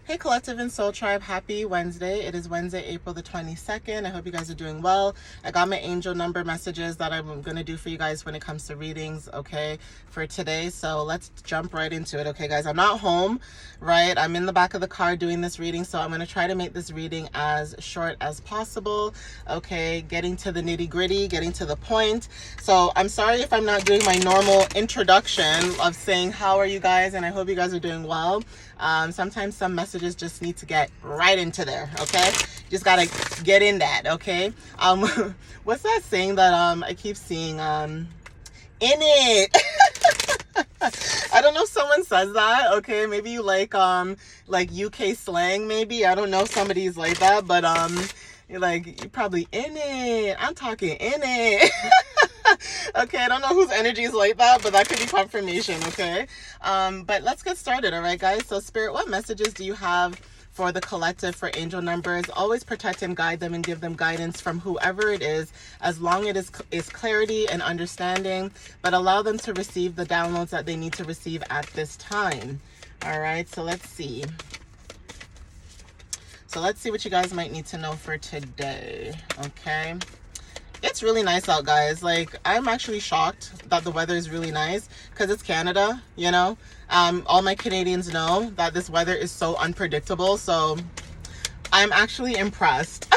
Hey Collective and Soul Tribe, happy Wednesday. It is Wednesday, April the 22nd. I hope you guys are doing well. I got my angel number messages that I'm going to do for you guys when it comes to readings, okay, for today. So let's jump right into it, okay, guys? I'm not home, right? I'm in the back of the car doing this reading, so I'm going to try to make this reading as short as possible, okay? Getting to the nitty gritty, getting to the point. So I'm sorry if I'm not doing my normal introduction of saying, how are you guys? And I hope you guys are doing well. Sometimes some messages just need to get right into there, okay? Just gotta get in that, okay? What's that saying that I keep seeing? In it. I don't know if someone says that, okay? Maybe you like UK slang, maybe. I don't know if somebody's like that, but you're probably in it. I'm talking in it. Okay, I don't know whose energy is like that, but that could be confirmation, okay? But let's get started, all right, guys? So, Spirit, what messages do you have for the collective for angel numbers? Always protect and guide them and give them guidance from whoever it is, as long as it is clarity and understanding, but allow them to receive the downloads that they need to receive at this time. All right, so let's see. So let's see what you guys might need to know for today, okay? It's really nice out, guys. Like, I'm actually shocked that the weather is really nice because it's Canada, you know. All my Canadians know that this weather is so unpredictable, so I'm actually impressed.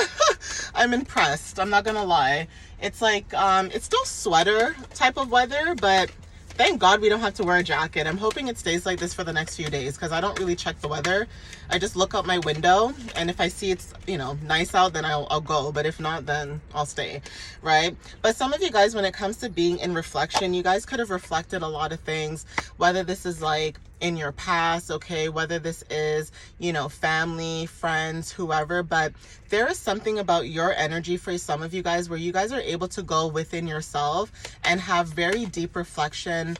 I'm impressed. I'm not gonna lie. It's like, it's still sweater type of weather, but thank God we don't have to wear a jacket. I'm hoping it stays like this for the next few days because I don't really check the weather. I just look out my window, and if I see it's, nice out, then I'll go. But if not, then I'll stay, right? But some of you guys, when it comes to being in reflection, you guys could have reflected a lot of things, whether this is like in your past, okay, whether this is, family, friends, whoever, but there is something about your energy for some of you guys where you guys are able to go within yourself and have very deep reflection,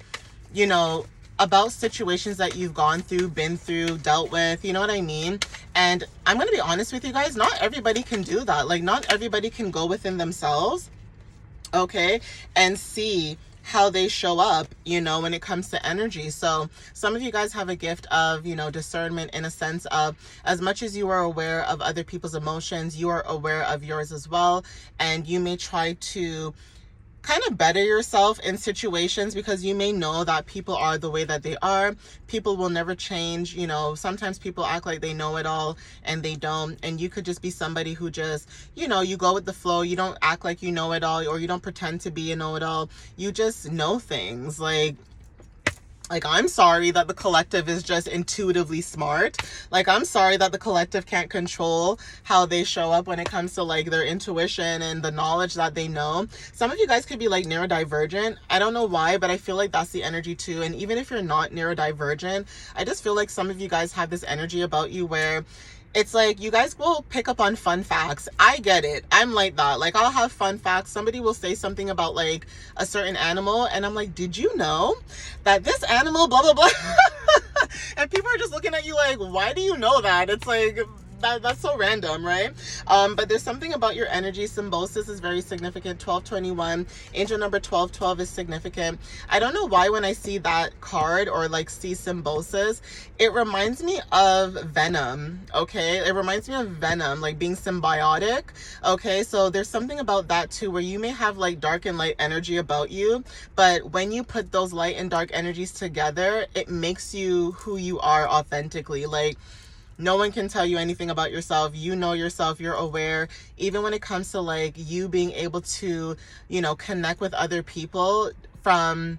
about situations that you've gone through, been through, dealt with, you know what I mean? And I'm going to be honest with you guys, not everybody can do that. Like, not everybody can go within themselves, okay, and see how they show up, when it comes to energy. So some of you guys have a gift of, discernment, in a sense of, as much as you are aware of other people's emotions, you are aware of yours as well. And you may try to kind of better yourself in situations because you may know that people are the way that they are. People will never change. Sometimes people act like they know it all and they don't. And you could just be somebody who just, you go with the flow. You don't act like you know it all, or you don't pretend to be a know-it-all. You just know things. Like, I'm sorry that the collective is just intuitively smart. Like, I'm sorry that the collective can't control how they show up when it comes to, like, their intuition and the knowledge that they know. Some of you guys could be, like, neurodivergent. I don't know why, but I feel like that's the energy, too. And even if you're not neurodivergent, I just feel like some of you guys have this energy about you where it's like you guys will pick up on fun facts. I get it. I'm like that. Like, I'll have fun facts. Somebody will say something about, like, a certain animal, and I'm like, did you know that this animal, blah, blah, blah? And people are just looking at you like, why do you know that? It's like, that's so random, right? But there's something about your energy. Symbiosis is very significant. 1221. Angel number 1212 is significant. I don't know why when I see that card or like see symbiosis, it reminds me of Venom, okay? It reminds me of Venom, like being symbiotic, okay? So there's something about that too, where you may have like dark and light energy about you, but when you put those light and dark energies together, it makes you who you are authentically. Like, no one can tell you anything about yourself. You know yourself. You're aware. Even when it comes to like you being able to, connect with other people from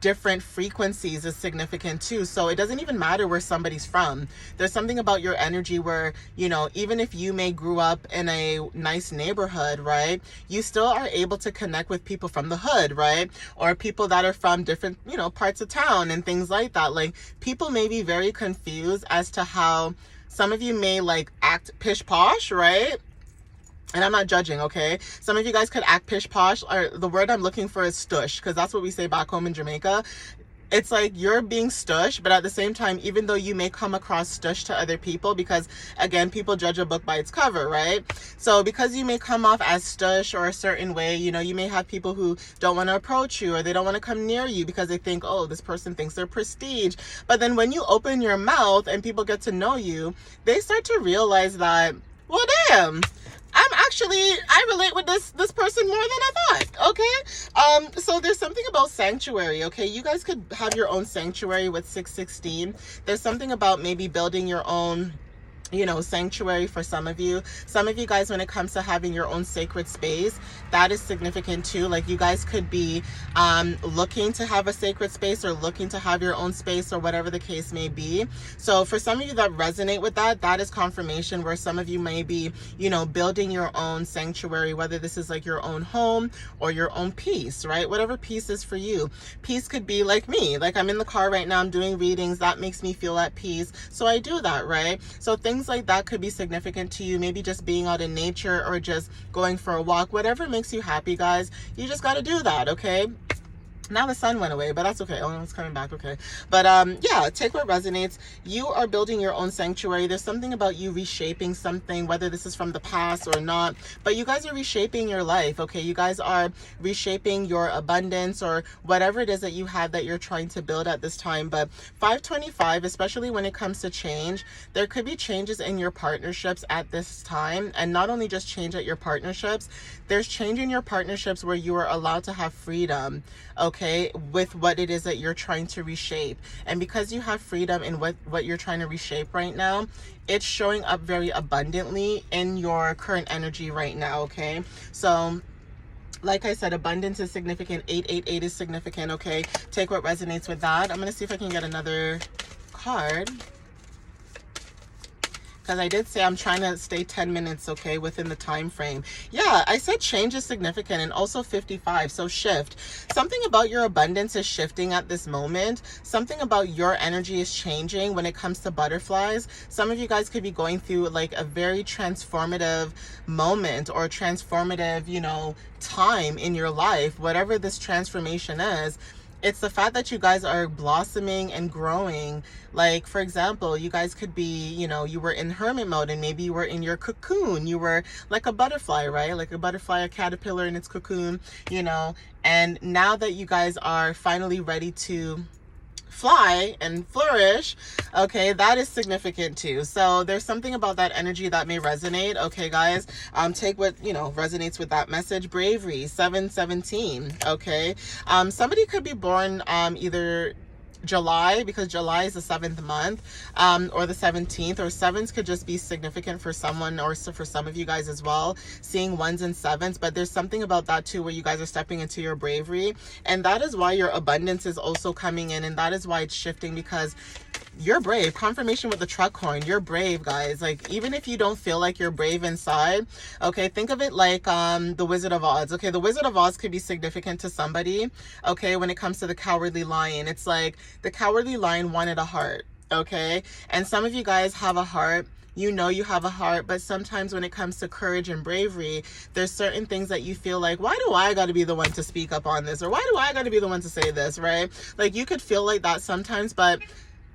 different frequencies is significant too. So it doesn't even matter where somebody's from. There's something about your energy where, even if you may grew up in a nice neighborhood, right, you still are able to connect with people from the hood, right, or people that are from different, parts of town and things like that. Like, people may be very confused as to how some of you may like act pish posh, right? And I'm not judging, okay? Some of you guys could act pish posh, or the word I'm looking for is stush, because that's what we say back home in Jamaica. it's like you're being stush, but at the same time, even though you may come across stush to other people, because again, people judge a book by its cover, right? So because you may come off as stush or a certain way, you know, you may have people who don't want to approach you, or they don't want to come near you because they think, oh, this person thinks they're prestige. But then when you open your mouth and people get to know you, they start to realize that, well, damn, I relate with this person more than I thought. Okay. So there's something about sanctuary. Okay. You guys could have your own sanctuary with 616. There's something about maybe building your own, you know, sanctuary for some of you. Some of you guys, when it comes to having your own sacred space, that is significant too. Like you guys could be looking to have a sacred space, or looking to have your own space, or whatever the case may be. So for some of you that resonate with that, that is confirmation where some of you may be, you know, building your own sanctuary, whether this is like your own home or your own peace, right? Whatever peace is for you. Peace could be like me, like I'm in the car right now, I'm doing readings, that makes me feel at peace, so I do that, right? So things like that could be significant to you. Maybe just being out in nature, or just going for a walk, whatever makes you happy, guys. You just got to do that. Okay. Now the sun went away, but that's okay. Oh no, it's coming back. Okay. But yeah, take what resonates. You are building your own sanctuary. There's something about you reshaping something, whether this is from the past or not, but you guys are reshaping your life. Okay. You guys are reshaping your abundance, or whatever it is that you have that you're trying to build at this time. But 525, especially when it comes to change, there could be changes in your partnerships at this time. And not only just change at your partnerships, there's change in your partnerships where you are allowed to have freedom, okay, with what it is that you're trying to reshape. And because you have freedom in what you're trying to reshape right now, it's showing up very abundantly in your current energy right now, okay? So like I said, abundance is significant. 888 is significant, okay? Take what resonates with that. I'm going to see if I can get another card, because I did say I'm trying to stay 10 minutes, okay, within the time frame. Yeah, I said change is significant, and also 55, so shift. Something about your abundance is shifting at this moment. Something about your energy is changing when it comes to butterflies. Some of you guys could be going through like a very transformative moment, or transformative, you know, time in your life. Whatever this transformation is, it's the fact that you guys are blossoming and growing. Like, for example, you guys could be, you know, you were in hermit mode, and maybe you were in your cocoon. You were like a butterfly, right? Like a butterfly, a caterpillar in its cocoon, you know. And now that you guys are finally ready to fly and flourish, okay, that is significant too. So there's something about that energy that may resonate, okay, guys. Take what, you know, resonates with that message. Bravery, 717, okay. Somebody could be born either July, because July is the 7th month, or the 17th, or sevens could just be significant for someone, or so for some of you guys as well, seeing ones and sevens. But there's something about that too, where you guys are stepping into your bravery, and that is why your abundance is also coming in, and that is why it's shifting, because you're brave. Confirmation with the truck horn. You're brave, guys. Like, even if you don't feel like you're brave inside, okay, think of it like the Wizard of Oz. Okay, the Wizard of Oz could be significant to somebody, okay, when it comes to the Cowardly Lion. It's like the Cowardly Lion wanted a heart, okay? And some of you guys have a heart. You know you have a heart, but sometimes when it comes to courage and bravery, there's certain things that you feel like, why do I got to be the one to speak up on this? Or why do I got to be the one to say this, right? Like, you could feel like that sometimes, but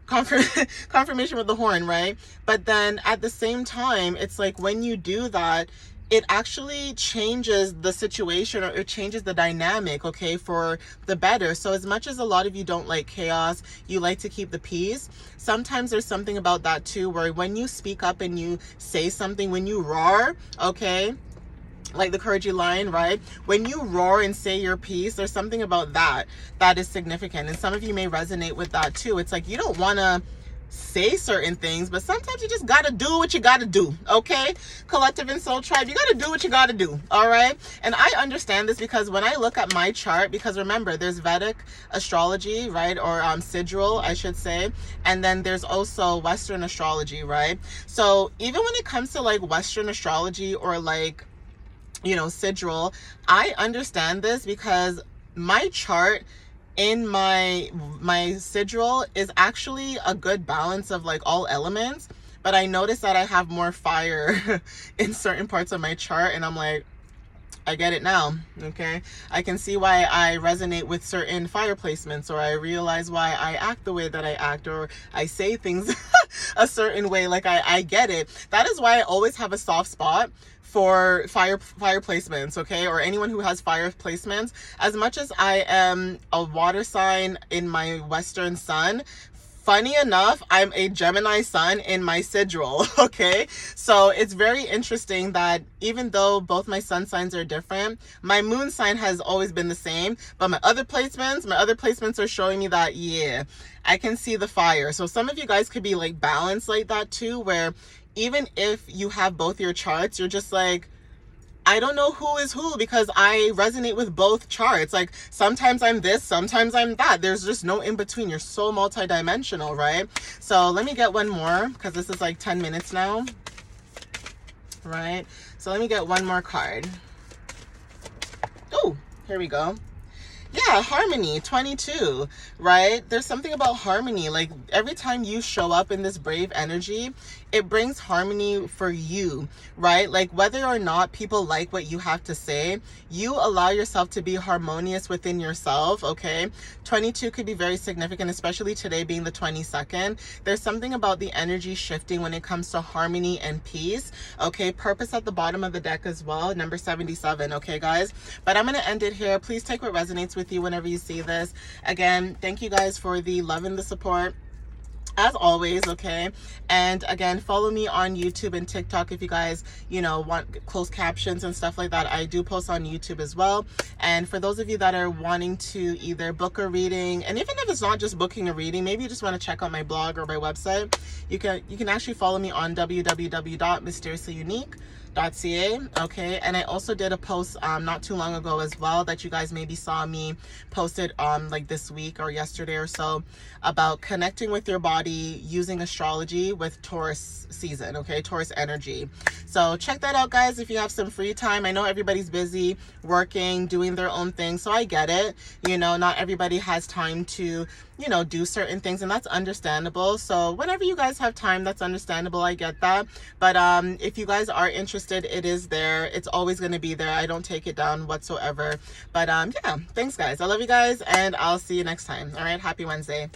confirmation with the horn, right? But then at the same time, it's like when you do that, it actually changes the situation, or it changes the dynamic, okay, for the better. So as much as a lot of you don't like chaos, you like to keep the peace, sometimes there's something about that too, where when you speak up and you say something, when you roar, okay, like the Courage Lion, right? When you roar and say your piece, there's something about that that is significant. And some of you may resonate with that too. It's like you don't want to say certain things, but sometimes you just got to do what you got to do, okay? Collective and Soul Tribe, you got to do what you got to do, all right? And I understand this because when I look at my chart, because remember, there's Vedic astrology, right? Or Sigil, I should say. And then there's also Western astrology, right? So even when it comes to like Western astrology, or like, you know, Sigil, I understand this because my chart in my Sigil is actually a good balance of like all elements, but I noticed that I have more fire in certain parts of my chart, and I'm like, I get it now. Okay, I can see why I resonate with certain fire placements, or I realize why I act the way that I act, or I say things a certain way. Like I get it. That is why I always have a soft spot for fire placements, okay, or anyone who has fire placements. As much as I am a water sign in my Western sun, funny enough, I'm a Gemini sun in my sigil, okay? So it's very interesting that even though both my sun signs are different, my moon sign has always been the same, but my other placements are showing me that, yeah, I can see the fire. So some of you guys could be like balanced like that too, where even if you have both your charts, you're just like, I don't know who is who, because I resonate with both charts. Like sometimes I'm this, sometimes I'm that. There's just no in between. You're so multidimensional, right? So let me get one more, because this is like 10 minutes now, right? So let me get one more card. Oh, here we go. Yeah, harmony, 22, right? There's something about harmony. Like every time you show up in this brave energy, it brings harmony for you, right? Like whether or not people like what you have to say, you allow yourself to be harmonious within yourself, okay? 22 could be very significant, especially today being the 22nd. There's something about the energy shifting when it comes to harmony and peace, okay? Purpose at the bottom of the deck as well, number 77, okay, guys? But I'm going to end it here. Please take what resonates with you whenever you see this. Again, thank you guys for the love and the support, as always, okay? And again, follow me on YouTube and TikTok if you guys, you know, want closed captions and stuff like that. I do post on YouTube as well. And for those of you that are wanting to either book a reading, and even if it's not just booking a reading, maybe you just want to check out my blog or my website, you can actually follow me on www.mysteriouslyunique.ca, okay? And I also did a post not too long ago as well that you guys maybe saw me posted like this week or yesterday or so, about connecting with your body using astrology with Taurus season, okay? Taurus energy. So check that out, guys, if you have some free time. I know everybody's busy working, doing their own thing, so I get it. You know, not everybody has time to, you know, do certain things, and that's understandable. So whenever you guys have time, that's understandable. I get that. But if you guys are interested, it is there. It's always going to be there. I don't take it down whatsoever. But yeah, thanks, guys. I love you guys, and I'll see you next time. All right, happy Wednesday.